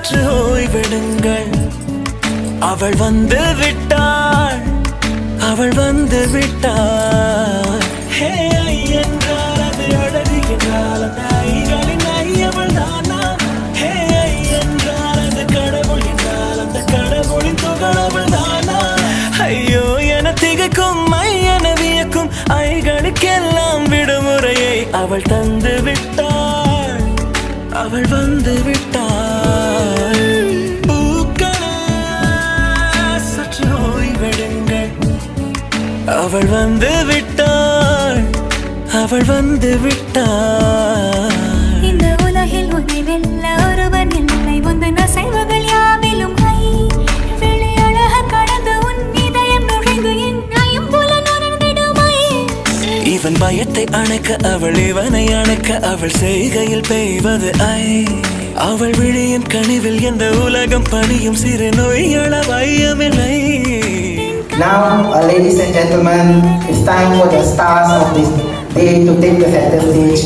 சற்று ஓய்வெடுங்கள். அவள் வந்து விட்டாள், அவள் வந்து விட்டாள். ஹே ஐ என்றால் அது அழகு என்றால் அந்த ஐகளின் ஐ அவள் தானா? ஹே ஐ என்றால் அது கடவுள் என்றால் அந்த கடவுளின் துகள் அவள் தானா? ஐயோ என திகைக்கும் ஐ என வியக்கும் ஐகளுக்கெல்லாம் விடுமுறையை அவள் தந்து விட்டாள், அவள் வந்து விட்டாள். பூக்களே சற்று ஓய்வெடுங்கள். அவள் வந்து விட்டாள், அவள் வந்து விட்டாள். இந்த உலகில் உன்னை வெல்ல ஒருவன் இல்லை. முந்தின செய்வகள் யாவிலும் கை வெளி அழக கடந்து உன் இதயம் நுழைந்து என் ஐம்புல நுழைந்திடுமை. இவன் பயத்தை அணைக்க அவள் இவனை அணைக்க அவள் செய்கையில் பெய்வது ஐ. அவள் விழியின் கனிவில் எந்த உலகம் பணியும் சிறு நோய்கள வையமில்லை. Now, ladies and gentlemen, it's time for the stars of this day to take the center stage.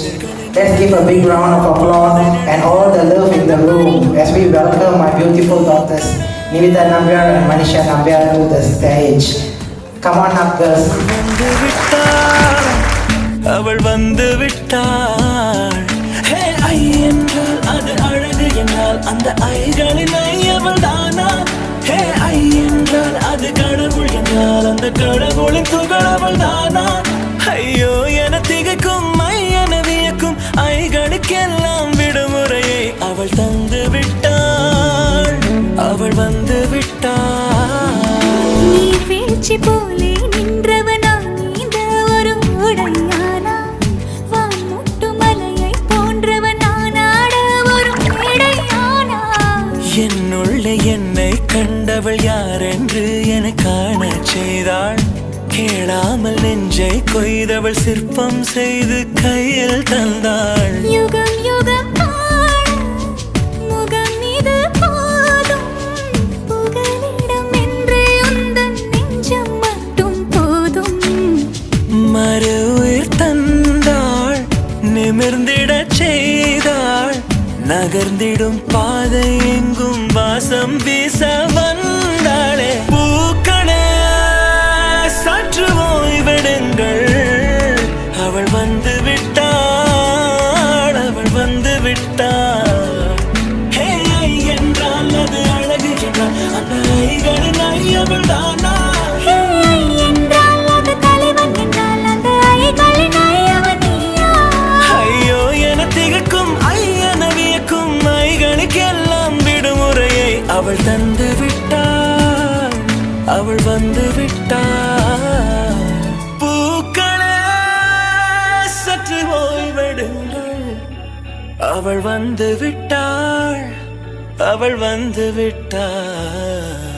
Let's give a big round of applause and all the love in the room as we welcome my beautiful daughters, Nivita Nambiar and Manisha Nambiar to the stage. Come on up, girls. வந்து விட்டாள், அவள் வந்து விட்டாள். ஹே ஐ என்றால் அது அழகு என்றால் அந்த ஐகளின் ஐ அவள் தானா? ஹே ஐ என்றால் அது கடவுள் என்றால் அந்த கடவுளின் துகள் அவள் தானா? ஐயோ என திகைக்கும் ஐ என வியக்கும் ஐகளுக்கெல்லாம் விடுமுறையை அவள் தந்து விட்டாள், அவள் வந்து விட்டாள். நீர் வீழ்ச்சி போலே நின்றவனா இந்த ஒரு உடையானா? வான் முட்டு மலையை போன்றவனானாட ஒரு இடையானா? என்னுள்ளே என்னை கண்டவள் யாரென்று என காண செய்தாள். கேளாமல் நெஞ்சை கொய்தவள் சிற்பம் செய்து கையில் தந்தாள். யுகம் யுகம் ஆட முகம் இது போதும். புகலிடம் என்று உந்தன் நெஞ்சம் மட்டும் போதும். மறு உயிர் தந்தாள், நிமிர்ந்திடச் செய்தாள். நகர்ந்திடும் பாதை எங்கும் வாசம் வீச வந்தாளே. பூக்களே சற்று ஓய்வெடுங்கள். அவள் வந்து விட்டாள், அவள் வந்து விட்டாள். ஹே ஐ என்றால் அது அழகு என்றால் அந்த ஐகளின் ஐ அவள் தானா? ஹே ஐ என்றால் அது தலைவன் என்றால் அந்த ஐகளின் ஐ அவன் நீயா? ஐயோ என திகைக்கும் ஐ என வியக்கும் ஐகளுக்கெல்லாம் விடுமுறையை அவள் தந்து விட்டாள், அவள் வந்து விட்டாள். பூக்களே சற்று ஓய்வெடுங்கள். அவள் வந்து விட்டாள், அவள் வந்து விட்டாள்.